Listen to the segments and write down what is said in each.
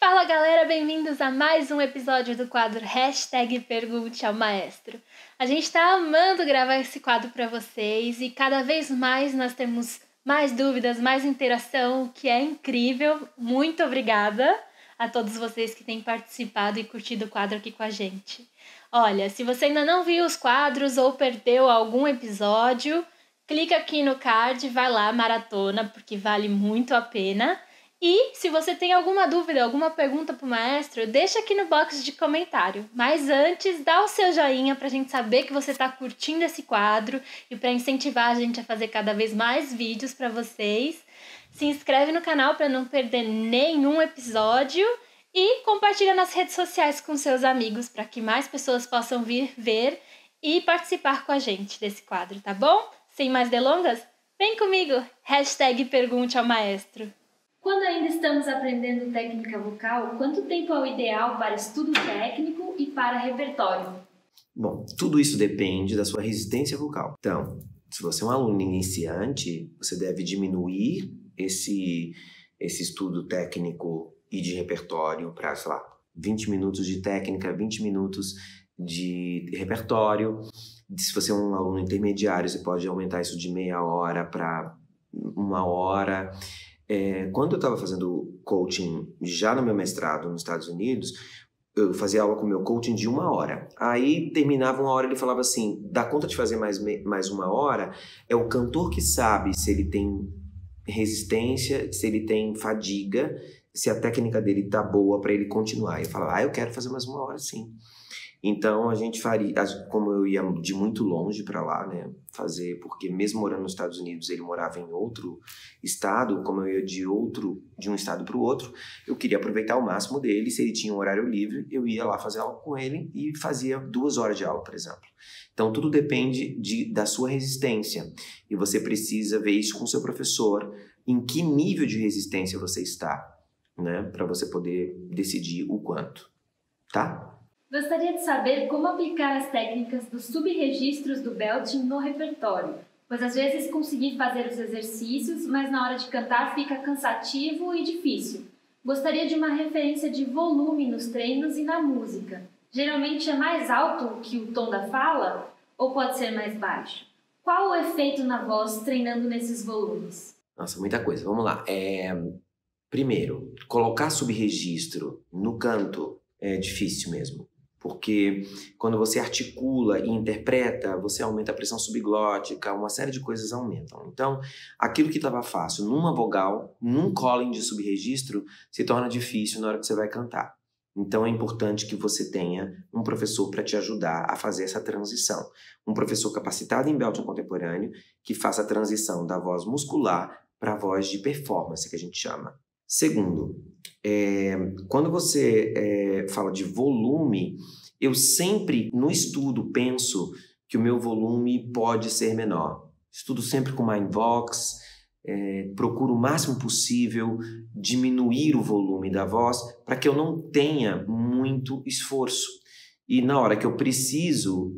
Fala galera, bem-vindos a mais um episódio do quadro Hashtag Pergunte ao Maestro. A gente tá amando gravar esse quadro para vocês e cada vez mais nós temos mais dúvidas, mais interação, o que é incrível. Muito obrigada a todos vocês que têm participado e curtido o quadro aqui com a gente. Olha, se você ainda não viu os quadros ou perdeu algum episódio, clica aqui no card, vai lá, maratona, porque vale muito a pena. E se você tem alguma dúvida, alguma pergunta para o maestro, deixa aqui no box de comentário. Mas antes, dá o seu joinha para a gente saber que você está curtindo esse quadro e para incentivar a gente a fazer cada vez mais vídeos para vocês. Se inscreve no canal para não perder nenhum episódio e compartilha nas redes sociais com seus amigos para que mais pessoas possam vir ver e participar com a gente desse quadro, tá bom? Sem mais delongas, vem comigo! Hashtag Pergunte ao Maestro. Quando ainda estamos aprendendo técnica vocal, quanto tempo é o ideal para estudo técnico e para repertório? Bom, tudo isso depende da sua resistência vocal. Então, se você é um aluno iniciante, você deve diminuir esse estudo técnico e de repertório para, sei lá, 20 minutos de técnica, 20 minutos de repertório. Se você é um aluno intermediário, você pode aumentar isso de meia hora para 1 hora. Quando eu estava fazendo coaching já no meu mestrado nos Estados Unidos, eu fazia aula com o meu coaching de 1 hora. Aí terminava 1 hora, ele falava assim, dá conta de fazer mais 1 hora? É o cantor que sabe se ele tem resistência, se ele tem fadiga, se a técnica dele tá boa para ele continuar. Eu falava, eu quero fazer mais 1 hora sim. Então a gente faria, como eu ia de muito longe para lá, né, fazer, porque mesmo morando nos Estados Unidos, ele morava em outro estado, como eu ia de um estado para o outro, eu queria aproveitar o máximo dele. Se ele tinha um horário livre, eu ia lá fazer aula com ele e fazia 2 horas de aula, por exemplo. Então tudo depende da sua resistência e você precisa ver isso com o seu professor, em que nível de resistência você está, né, para você poder decidir o quanto, tá? Gostaria de saber como aplicar as técnicas dos subregistros do belting no repertório, pois às vezes consegui fazer os exercícios, mas na hora de cantar fica cansativo e difícil. Gostaria de uma referência de volume nos treinos e na música. Geralmente é mais alto que o tom da fala ou pode ser mais baixo? Qual o efeito na voz treinando nesses volumes? Nossa, muita coisa. Vamos lá. Primeiro, colocar subregistro no canto é difícil mesmo. Porque quando você articula e interpreta, você aumenta a pressão subglótica, uma série de coisas aumentam. Então, aquilo que estava fácil numa vogal, num calling de subregistro, se torna difícil na hora que você vai cantar. Então, é importante que você tenha um professor para te ajudar a fazer essa transição. Um professor capacitado em belting contemporâneo que faça a transição da voz muscular para a voz de performance, que a gente chama. Segundo, quando você fala de volume, eu sempre, no estudo, penso que o meu volume pode ser menor. Estudo sempre com Mindvox, procuro o máximo possível diminuir o volume da voz para que eu não tenha muito esforço. E na hora que eu preciso,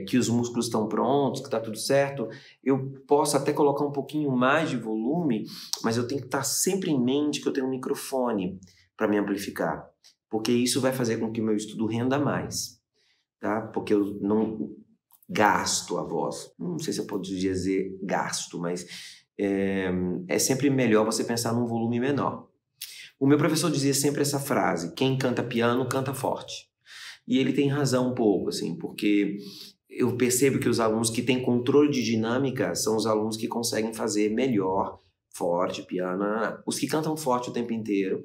que os músculos estão prontos, que está tudo certo, eu posso até colocar um pouquinho mais de volume, mas eu tenho que estar sempre em mente que eu tenho um microfone para me amplificar, porque isso vai fazer com que o meu estudo renda mais, tá? Porque eu não gasto a voz. Não sei se eu posso dizer gasto, mas é sempre melhor você pensar num volume menor. O meu professor dizia sempre essa frase, quem canta piano, canta forte. E ele tem razão um pouco, assim, porque eu percebo que os alunos que têm controle de dinâmica são os alunos que conseguem fazer melhor, forte, piano. Os que cantam forte o tempo inteiro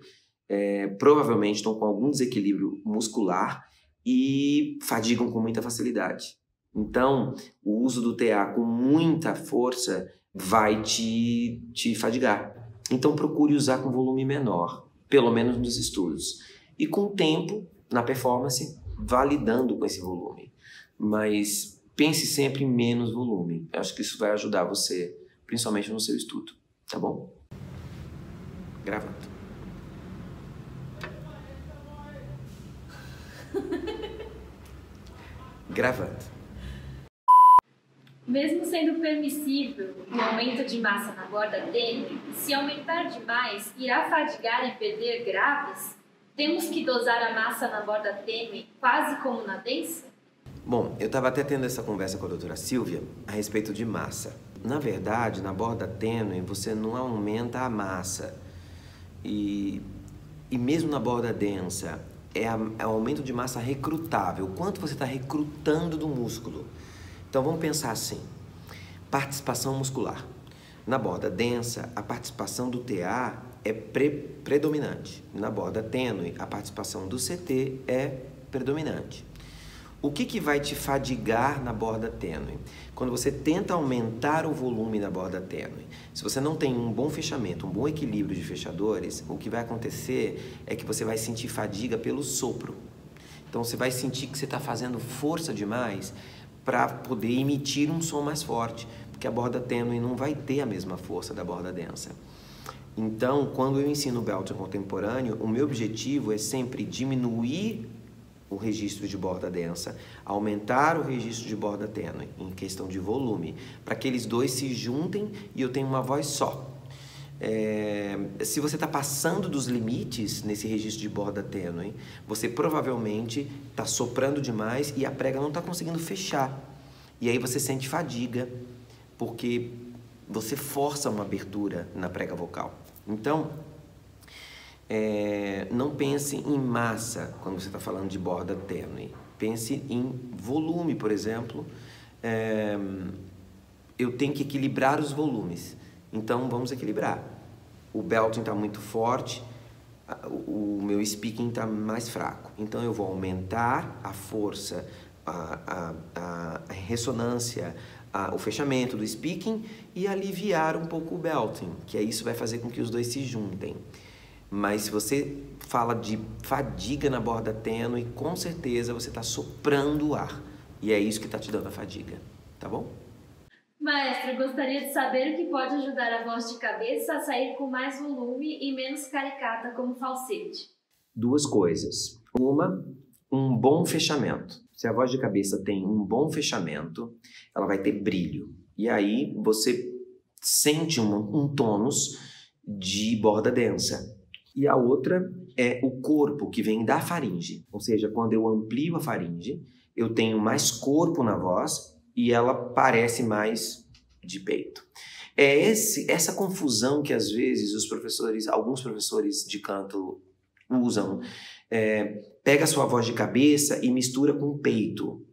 provavelmente estão com algum desequilíbrio muscular e fadigam com muita facilidade. Então, o uso do TA com muita força vai te fadigar. Então, procure usar com volume menor, pelo menos nos estudos. E com o tempo, na performance, validando com esse volume. Mas pense sempre em menos volume. Eu acho que isso vai ajudar você, principalmente no seu estudo. Tá bom? Gravando. Gravando. Mesmo sendo permissível o aumento de massa na borda dele, se aumentar demais, irá fadigar e perder graves? Temos que dosar a massa na borda tênue, quase como na densa? Bom, eu estava até tendo essa conversa com a doutora Silvia a respeito de massa. Na verdade, na borda tênue, você não aumenta a massa. E mesmo na borda densa, é o aumento de massa recrutável. Quanto você está recrutando do músculo? Então, vamos pensar assim. Participação muscular. Na borda densa, a participação do TA é predominante. Na borda tênue, a participação do CT é predominante. O que vai te fadigar na borda tênue? Quando você tenta aumentar o volume da borda tênue. Se você não tem um bom fechamento, um bom equilíbrio de fechadores, o que vai acontecer é que você vai sentir fadiga pelo sopro. Então você vai sentir que você está fazendo força demais para poder emitir um som mais forte, porque a borda tênue não vai ter a mesma força da borda densa. Então, quando eu ensino Belting contemporâneo, o meu objetivo é sempre diminuir o registro de borda densa, aumentar o registro de borda tênue, em questão de volume, para que eles dois se juntem e eu tenha uma voz só. Se você está passando dos limites nesse registro de borda tênue, você provavelmente está soprando demais e a prega não está conseguindo fechar. E aí você sente fadiga, porque você força uma abertura na prega vocal. Então, não pense em massa quando você está falando de borda tênue. Pense em volume, por exemplo. Eu tenho que equilibrar os volumes. Então, vamos equilibrar. O belting está muito forte, o meu speaking está mais fraco. Então, eu vou aumentar a força, a ressonância, o fechamento do speaking e aliviar um pouco o belting, que isso vai fazer com que os dois se juntem. Mas se você fala de fadiga na borda tênue, com certeza você está soprando o ar. E é isso que está te dando a fadiga, tá bom? Maestro, gostaria de saber o que pode ajudar a voz de cabeça a sair com mais volume e menos caricata como falsete. Duas coisas. Uma, um bom fechamento. Se a voz de cabeça tem um bom fechamento, ela vai ter brilho. E aí você sente um tônus de borda densa. E a outra é o corpo que vem da faringe. Ou seja, quando eu amplio a faringe, eu tenho mais corpo na voz e ela parece mais de peito. É essa confusão que às vezes alguns professores de canto usam. Pega a sua voz de cabeça e mistura com o peito.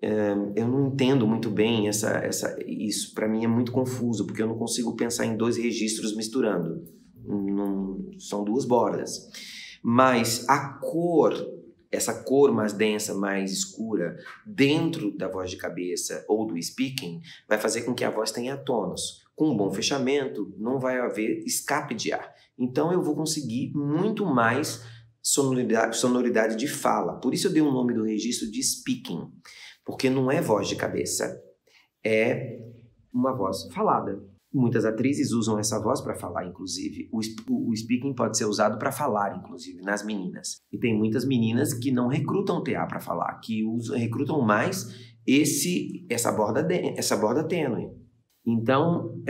Eu não entendo muito bem isso. Para mim é muito confuso, porque eu não consigo pensar em dois registros misturando. São duas bordas. Mas a cor, essa cor mais densa, mais escura, dentro da voz de cabeça ou do speaking, vai fazer com que a voz tenha tônus. Com um bom fechamento, não vai haver escape de ar. Então eu vou conseguir muito mais sonoridade de fala. Por isso eu dei o nome do registro de speaking, porque não é voz de cabeça, é uma voz falada. Muitas atrizes usam essa voz para falar, inclusive. O speaking pode ser usado para falar, inclusive, nas meninas. E tem muitas meninas que não recrutam TA para falar, que recrutam mais essa borda tênue. Então,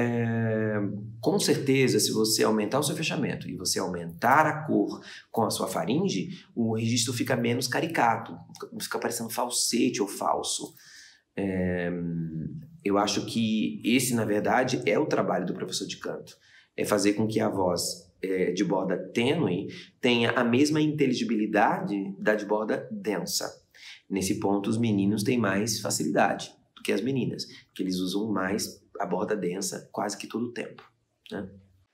com certeza, se você aumentar o seu fechamento e você aumentar a cor com a sua faringe, o registro fica menos caricato, fica parecendo falsete ou falso. Eu acho que esse, na verdade, é o trabalho do professor de canto. É fazer com que a voz de borda tênue tenha a mesma inteligibilidade da de borda densa. Nesse ponto, os meninos têm mais facilidade do que as meninas, porque eles usam mais a borda densa quase que todo o tempo, né?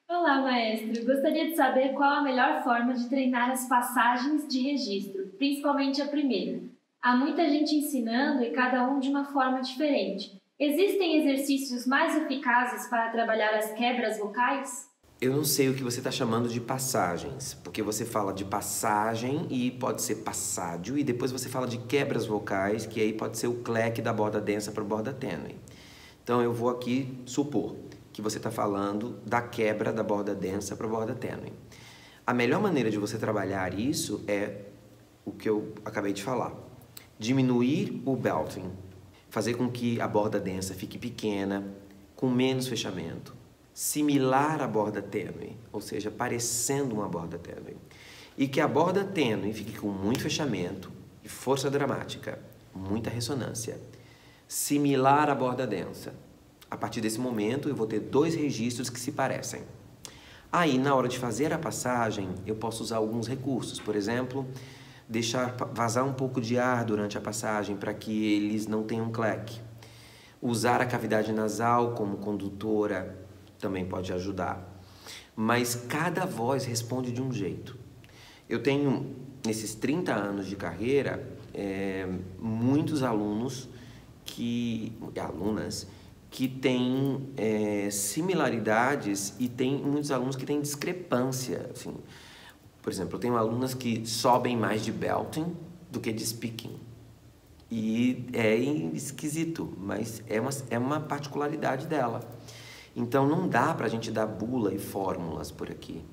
Olá, maestro. Gostaria de saber qual a melhor forma de treinar as passagens de registro, principalmente a primeira. Há muita gente ensinando e cada um de uma forma diferente. Existem exercícios mais eficazes para trabalhar as quebras vocais? Eu não sei o que você está chamando de passagens, porque você fala de passagem e pode ser passádio, e depois você fala de quebras vocais, que aí pode ser o cleque da borda densa para a borda tênue. Então eu vou aqui supor que você está falando da quebra da borda densa para a borda tênue. A melhor maneira de você trabalhar isso é o que eu acabei de falar. Diminuir o belting, fazer com que a borda densa fique pequena, com menos fechamento, similar à borda tênue, ou seja, parecendo uma borda tênue. e que a borda tênue fique com muito fechamento e força dramática, muita ressonância, similar à borda densa. A partir desse momento, eu vou ter 2 registros que se parecem. Aí, na hora de fazer a passagem, eu posso usar alguns recursos. Por exemplo, deixar vazar um pouco de ar durante a passagem para que eles não tenham clack. Usar a cavidade nasal como condutora também pode ajudar. Mas cada voz responde de um jeito. Eu tenho, nesses 30 anos de carreira, muitos alunos alunas que têm similaridades e tem muitos alunos que têm discrepância. Assim. Por exemplo, eu tenho alunas que sobem mais de belting do que de speaking. E é esquisito, mas é uma particularidade dela. Então não dá pra gente dar bula e fórmulas por aqui.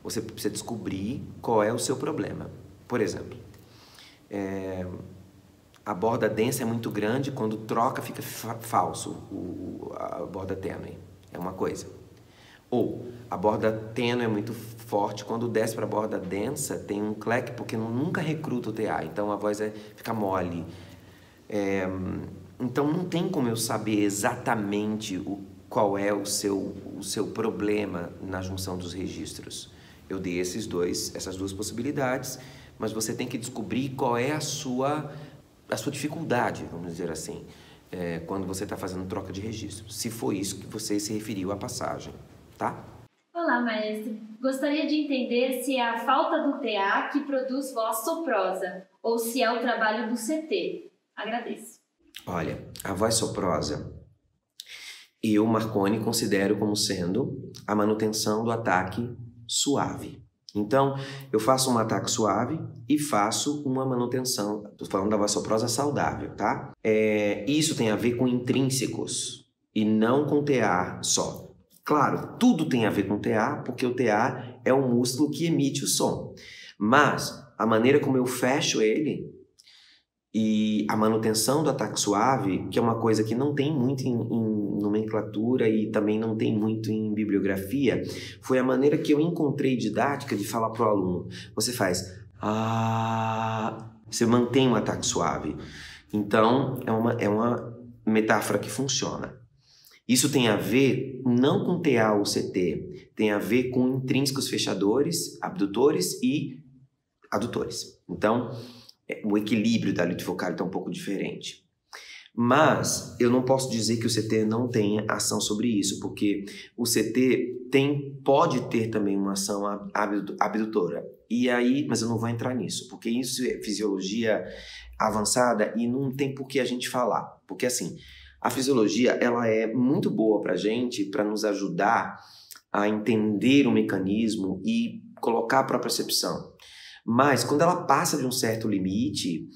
Você precisa descobrir qual é o seu problema. Por exemplo, a borda densa é muito grande, quando troca fica falso a borda tênue. É uma coisa. Ou a borda tênue é muito forte, quando desce para a borda densa tem um clack porque nunca recruta o TA, então a voz fica mole. Então não tem como eu saber exatamente qual é o seu problema na junção dos registros. Eu dei essas 2 possibilidades, mas você tem que descobrir qual é a sua dificuldade, vamos dizer assim, quando você está fazendo troca de registros, se foi isso que você se referiu à passagem, tá? Olá, maestro. Gostaria de entender se é a falta do TA que produz voz soprosa ou se é o trabalho do CT. Agradeço. Olha, a voz soprosa, eu, Marconi, considero como sendo a manutenção do ataque suave. Então, eu faço um ataque suave e faço uma manutenção. Estou falando da voz soprosa saudável, tá? Isso tem a ver com intrínsecos e não com TA só. Claro, tudo tem a ver com TA, porque o TA é o músculo que emite o som. Mas a maneira como eu fecho ele e a manutenção do ataque suave, que é uma coisa que não tem muito em nomenclatura e também não tem muito em bibliografia, foi a maneira que eu encontrei didática de falar para o aluno. Você faz você mantém um ataque suave. Então, é uma metáfora que funciona. Isso tem a ver não com TA ou CT, tem a ver com intrínsecos fechadores, abdutores e adutores. Então, o equilíbrio da elite vocal está um pouco diferente. Mas eu não posso dizer que o CT não tenha ação sobre isso, porque o CT pode ter também uma ação abdutora. E aí, mas eu não vou entrar nisso, porque isso é fisiologia avançada e não tem por que a gente falar. Porque assim, a fisiologia ela é muito boa para a gente, para nos ajudar a entender o mecanismo e colocar a própria percepção. Mas quando ela passa de um certo limite,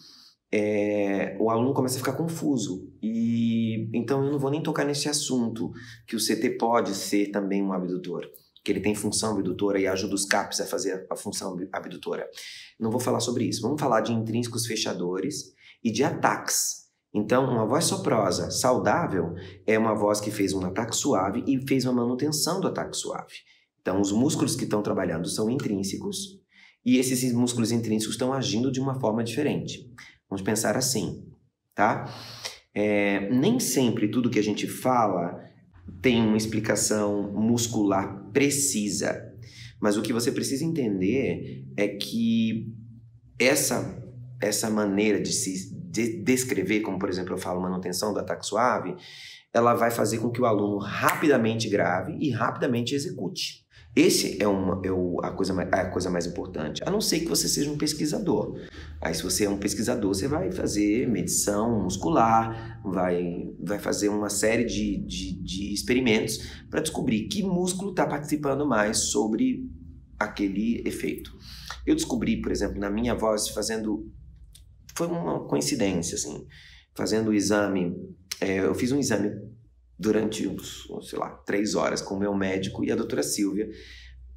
o aluno começa a ficar confuso. E então eu não vou nem tocar nesse assunto, que o CT pode ser também um abdutor, que ele tem função abdutora e ajuda os CAPs a fazer a função abdutora. Não vou falar sobre isso. Vamos falar de intrínsecos fechadores e de ataques. Então, uma voz soprosa saudável é uma voz que fez um ataque suave e fez uma manutenção do ataque suave. Então, os músculos que estão trabalhando são intrínsecos e esses músculos intrínsecos estão agindo de uma forma diferente. Vamos pensar assim, tá? Nem sempre tudo que a gente fala tem uma explicação muscular precisa, mas o que você precisa entender é que essa maneira de se descrever, como por exemplo eu falo manutenção do ataque suave, ela vai fazer com que o aluno rapidamente grave e rapidamente execute. Esse é a coisa mais importante, a não ser que você seja um pesquisador. Aí se você é um pesquisador, você vai fazer medição muscular, vai fazer uma série de experimentos para descobrir que músculo está participando mais sobre aquele efeito. Eu descobri, por exemplo, na minha voz, foi uma coincidência, assim, fazendo o exame, eu fiz um exame durante, 3 horas com o meu médico e a doutora Silvia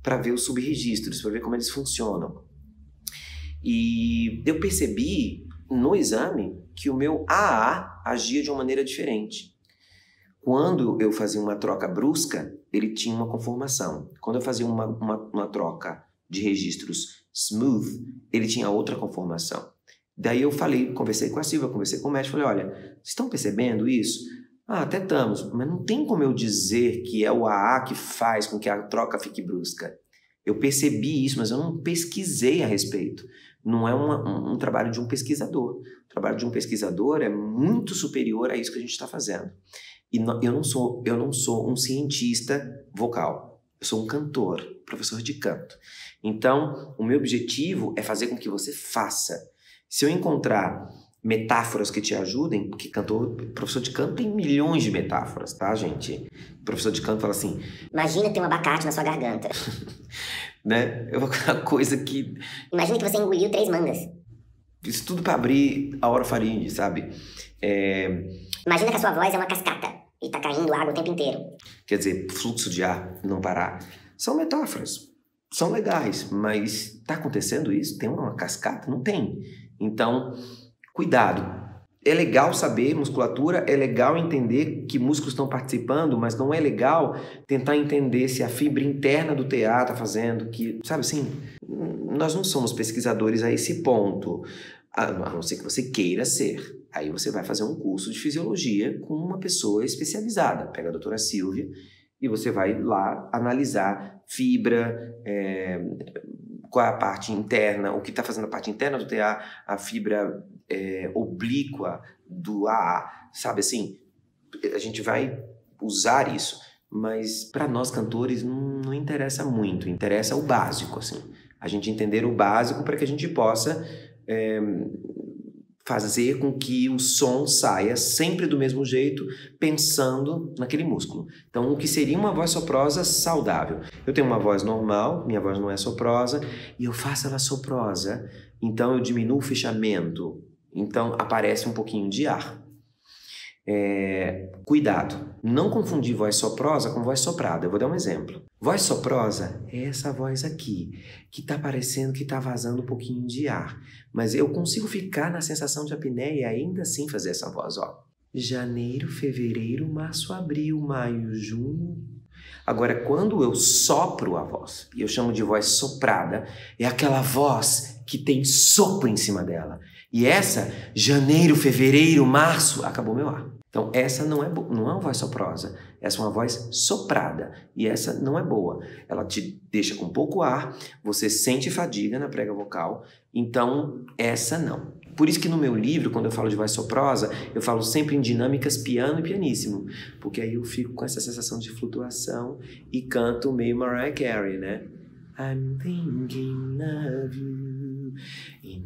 para ver os subregistros, para ver como eles funcionam. E eu percebi no exame que o meu AA agia de uma maneira diferente. Quando eu fazia uma troca brusca, ele tinha uma conformação. Quando eu fazia uma troca de registros smooth, ele tinha outra conformação. Daí eu conversei com a Silvia, conversei com o mestre, falei, olha, vocês estão percebendo isso? Até estamos, mas não tem como eu dizer que é o AA que faz com que a troca fique brusca. Eu percebi isso, mas eu não pesquisei a respeito. Não é um trabalho de um pesquisador. O trabalho de um pesquisador é muito superior a isso que a gente está fazendo. E eu não sou um cientista vocal. Eu sou um cantor, professor de canto. Então, o meu objetivo é fazer com que você faça. Se eu encontrar metáforas que te ajudem, porque professor de canto tem milhões de metáforas, tá, gente? O professor de canto fala assim... Imagina ter um abacate na sua garganta. Né? É uma coisa que... Imagina que você engoliu 3 mangas. Isso tudo para abrir a orofaringe, sabe? Imagina que a sua voz é uma cascata e tá caindo água o tempo inteiro. Quer dizer, fluxo de ar não parar. São metáforas. São legais, mas tá acontecendo isso? Tem uma cascata? Não tem. Então, cuidado. É legal saber musculatura, é legal entender que músculos estão participando, mas não é legal tentar entender se a fibra interna do TA está fazendo, que, sabe assim, nós não somos pesquisadores a esse ponto, a não ser que você queira ser. Aí você vai fazer um curso de fisiologia com uma pessoa especializada. Pega a doutora Silvia e você vai lá analisar fibra, qual é a parte interna, o que está fazendo a parte interna do TA, a fibra oblíqua do AA, sabe assim? A gente vai usar isso, mas para nós cantores não interessa muito, interessa o básico, assim. A gente entender o básico para que a gente possa fazer com que o som saia sempre do mesmo jeito, pensando naquele músculo. Então, o que seria uma voz soprosa saudável? Eu tenho uma voz normal, minha voz não é soprosa, e eu faço ela soprosa, então eu diminuo o fechamento, então aparece um pouquinho de ar. Cuidado, não confundir voz soprosa com voz soprada. Eu vou dar um exemplo. Voz soprosa é essa voz aqui, que tá parecendo que tá vazando um pouquinho de ar. Mas eu consigo ficar na sensação de apneia e ainda assim fazer essa voz, ó. Janeiro, fevereiro, março, abril, maio, junho. Agora, quando eu sopro a voz, e eu chamo de voz soprada, é aquela voz que tem sopro em cima dela. E essa, janeiro, fevereiro, março, acabou meu ar. Então, essa não é uma voz soprosa, essa é uma voz soprada, e essa não é boa. Ela te deixa com pouco ar, você sente fadiga na prega vocal, então essa não. Por isso que no meu livro, quando eu falo de voz soprosa, eu falo sempre em dinâmicas piano e pianíssimo, porque aí eu fico com essa sensação de flutuação e canto meio Mariah Carey, né? I'm thinking of you. E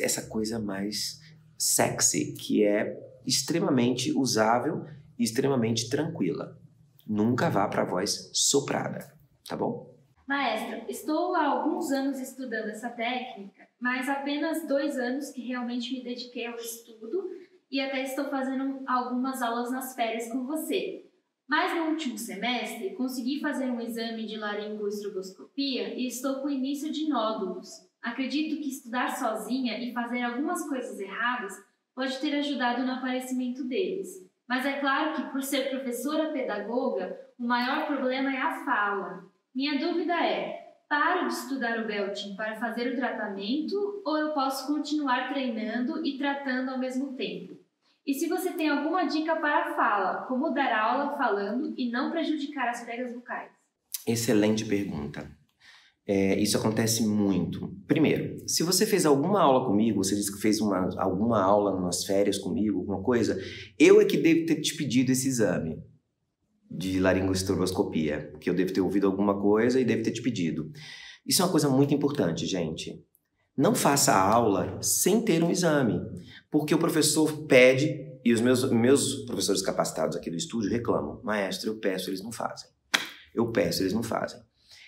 essa coisa mais sexy, que é extremamente usável e extremamente tranquila. Nunca vá para a voz soprada, tá bom? Maestro, estou há alguns anos estudando essa técnica, mas apenas 2 anos que realmente me dediquei ao estudo e até estou fazendo algumas aulas nas férias com você. Mas no último semestre, consegui fazer um exame de laringoestroboscopia e estou com início de nódulos. Acredito que estudar sozinha e fazer algumas coisas erradas pode ter ajudado no aparecimento deles. Mas é claro que, por ser professora pedagoga, o maior problema é a fala. Minha dúvida é, paro de estudar o belting para fazer o tratamento ou eu posso continuar treinando e tratando ao mesmo tempo? E se você tem alguma dica para a fala, como dar aula falando e não prejudicar as pregas vocais? Excelente pergunta. Isso acontece muito. Primeiro, se você fez alguma aula comigo, você disse que fez alguma aula nas férias comigo, alguma coisa, eu é que devo ter te pedido esse exame de laringoestroboscopia, que eu devo ter ouvido alguma coisa e devo ter te pedido. Isso é uma coisa muito importante, gente. Não faça a aula sem ter um exame, porque o professor pede, e os meus professores capacitados aqui do estúdio reclamam, maestro, eu peço, eles não fazem. Eu peço, eles não fazem.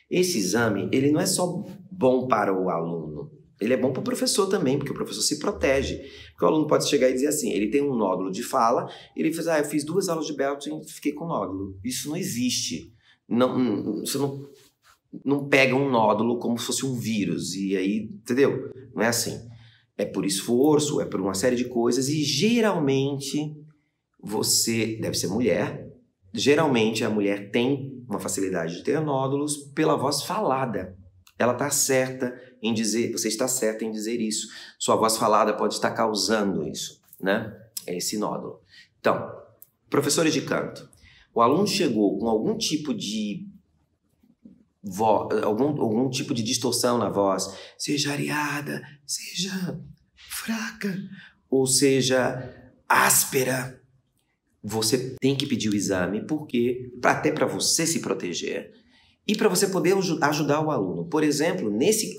Esse exame, ele não é só bom para o aluno, ele é bom para o professor também, porque o professor se protege. Porque o aluno pode chegar e dizer assim, ele tem um nódulo de fala, ele faz, eu fiz 2 aulas de belting e fiquei com nódulo. Isso não existe. Você não pega um nódulo como se fosse um vírus, e aí, entendeu? Não é assim. É por esforço, é por uma série de coisas, e geralmente você deve ser mulher. Geralmente a mulher tem uma facilidade de ter nódulos pela voz falada. ela está certa em dizer, você está certa em dizer isso. Sua voz falada pode estar causando isso, né? É esse nódulo. Então, professores de canto, o aluno chegou com algum tipo de algum tipo de distorção na voz, seja areada, seja fraca, ou seja áspera, você tem que pedir o exame, porque até para você se proteger e para você poder ajudar o aluno. Por exemplo, nesse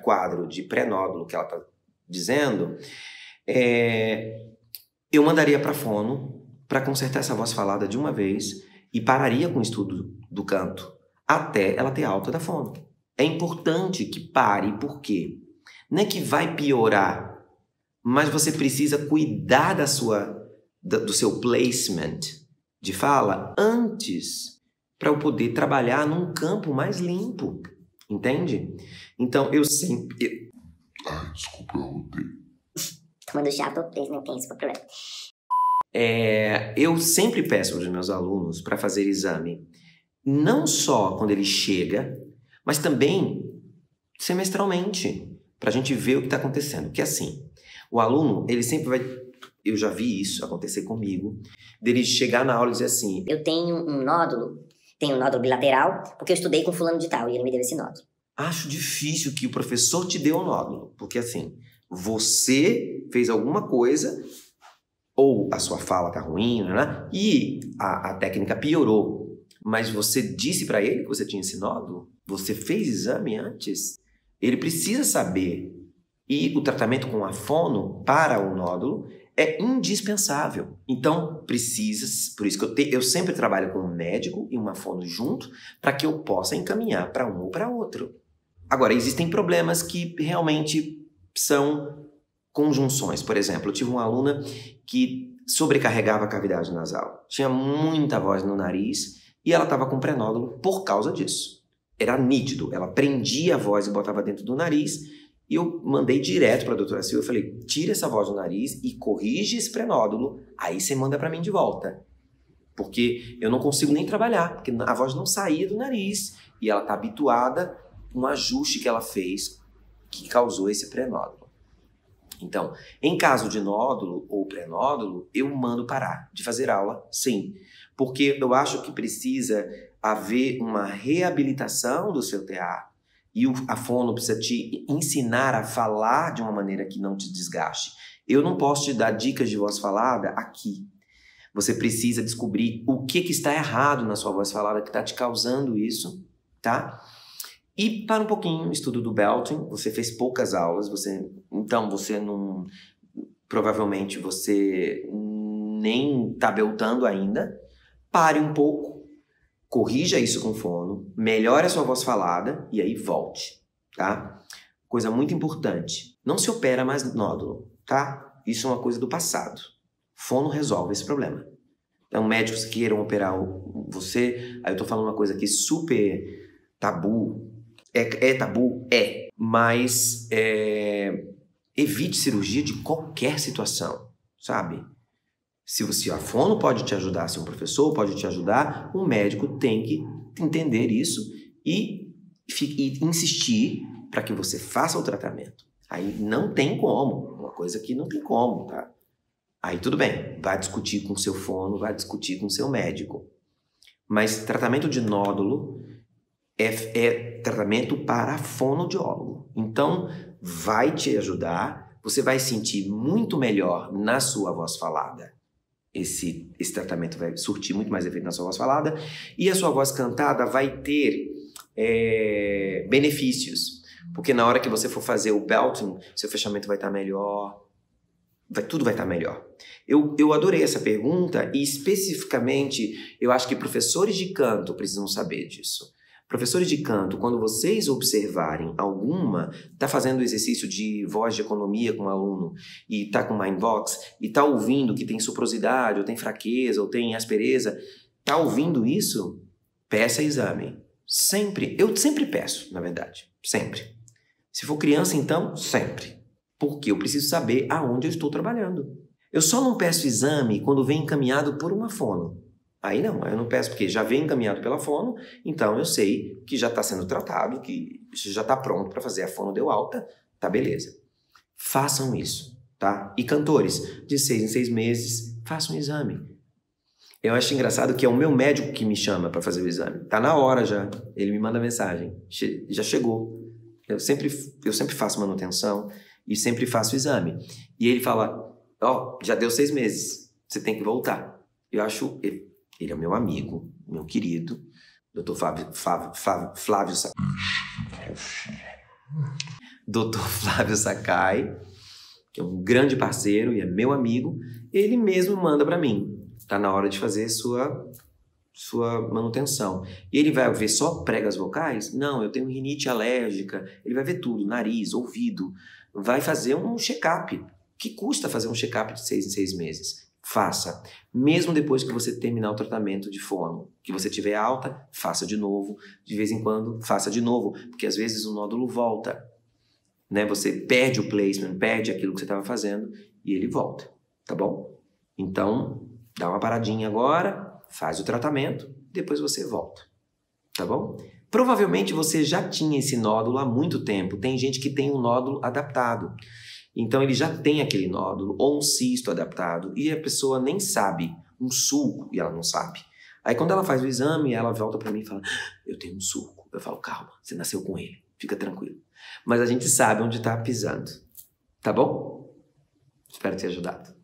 quadro de pré-nódulo que ela está dizendo, eu mandaria para fono para consertar essa voz falada de uma vez e pararia com o estudo do canto até ela ter alta da fono. É importante que pare, porque não é que vai piorar, mas você precisa cuidar do seu placement de fala antes para eu poder trabalhar num campo mais limpo, entende? Então, eu sempre... Ai, desculpa, eu rotei. Tomando chá, tô preso, não tem esse problema. Eu sempre peço para os meus alunos para fazer exame, não só quando ele chega, mas também semestralmente, para a gente ver o que está acontecendo. Que assim, o aluno, ele sempre vai... Eu já vi isso acontecer comigo, dele chegar na aula e dizer assim... Eu tenho um nódulo bilateral, porque eu estudei com fulano de tal e ele me deu esse nódulo. Acho difícil que o professor te dê um nódulo, porque assim, você fez alguma coisa, ou a sua fala tá ruim, né? E a técnica piorou. Mas você disse para ele que você tinha esse nódulo? Você fez exame antes? Ele precisa saber. E o tratamento com a fono para o nódulo é indispensável. Então, por isso que eu sempre trabalho com um médico e uma fono junto, para que eu possa encaminhar para um ou para outro. Agora, existem problemas que realmente são conjunções. Por exemplo, eu tive uma aluna que sobrecarregava a cavidade nasal. Tinha muita voz no nariz e ela estava com pré-nódulo por causa disso. Era nítido. Ela prendia a voz e botava dentro do nariz. E eu mandei direto para a doutora Silvia. Eu falei, tira essa voz do nariz e corrige esse pré-nódulo. Aí você manda para mim de volta. Porque eu não consigo nem trabalhar. Porque a voz não saía do nariz. E ela está habituada com um ajuste que ela fez que causou esse pré-nódulo. Então, em caso de nódulo ou pré-nódulo, eu mando parar de fazer aula, sim. Porque eu acho que precisa haver uma reabilitação do seu TA. E a fono precisa te ensinar a falar de uma maneira que não te desgaste. Eu não posso te dar dicas de voz falada aqui. Você precisa descobrir o que está errado na sua voz falada que está te causando isso, tá? E para um pouquinho o estudo do belting, você fez poucas aulas, então você não... Provavelmente você nem está beltando ainda. Pare um pouco, corrija isso com fono, melhore a sua voz falada e aí volte, tá? Coisa muito importante, não se opera mais nódulo, tá? Isso é uma coisa do passado. Fono resolve esse problema. Então, médicos que queiram operar você, aí eu tô falando uma coisa aqui super tabu. É tabu? É. Mas evite cirurgia de qualquer situação, sabe? Se a fono pode te ajudar, se um professor pode te ajudar, um médico tem que entender isso e insistir para que você faça o tratamento. Aí não tem como, uma coisa que não tem como, tá? Aí tudo bem, vai discutir com o seu fono, vai discutir com o seu médico. Mas tratamento de nódulo é tratamento para fonoaudiólogo. Então, vai te ajudar, você vai sentir muito melhor na sua voz falada. Esse tratamento vai surtir muito mais efeito na sua voz falada e a sua voz cantada vai ter benefícios. Porque na hora que você for fazer o belting, seu fechamento vai estar melhor, tudo vai estar melhor. Eu adorei essa pergunta e especificamente eu acho que professores de canto precisam saber disso. Professores de canto, quando vocês observarem está fazendo exercício de voz de economia com um aluno e está com Mindvox e está ouvindo que tem suprosidade, ou tem fraqueza, ou tem aspereza, está ouvindo isso? Peça exame. Sempre. Eu sempre peço, na verdade. Sempre. Se for criança, então, sempre. Porque eu preciso saber aonde eu estou trabalhando. Eu só não peço exame quando vem encaminhado por uma fono. Aí eu não peço, porque já vem encaminhado pela fono, então eu sei que já está sendo tratado, que já está pronto para fazer. A fono deu alta, tá beleza. Façam isso, tá? E cantores, de 6 em 6 meses, façam um exame. Eu acho engraçado que é o meu médico que me chama para fazer o exame. Tá na hora já, ele me manda mensagem, já chegou. Eu sempre faço manutenção e sempre faço o exame. E ele fala, já deu 6 meses, você tem que voltar. Eu acho... Ele é meu amigo, meu querido, Dr. Flávio Sakai, que é um grande parceiro e é meu amigo. Ele mesmo manda para mim. Tá na hora de fazer sua manutenção. E ele vai ver só pregas vocais? Não, eu tenho rinite alérgica. Ele vai ver tudo, nariz, ouvido. Vai fazer um check-up. Que custa fazer um check-up de 6 em 6 meses? Faça. Mesmo depois que você terminar o tratamento de fono, que você tiver alta, faça de novo. De vez em quando, faça de novo. Porque às vezes o nódulo volta. Né? Você perde o placement, perde aquilo que você estava fazendo e ele volta. Tá bom? Então, dá uma paradinha agora, faz o tratamento, depois você volta. Tá bom? Provavelmente você já tinha esse nódulo há muito tempo. Tem gente que tem um nódulo adaptado. Então ele já tem aquele nódulo ou um cisto adaptado e a pessoa nem sabe, um sulco, e ela não sabe. Aí quando ela faz o exame, ela volta para mim e fala, eu tenho um sulco. Eu falo, calma, você nasceu com ele, fica tranquilo. Mas a gente sabe onde está pisando. Tá bom? Espero ter ajudado.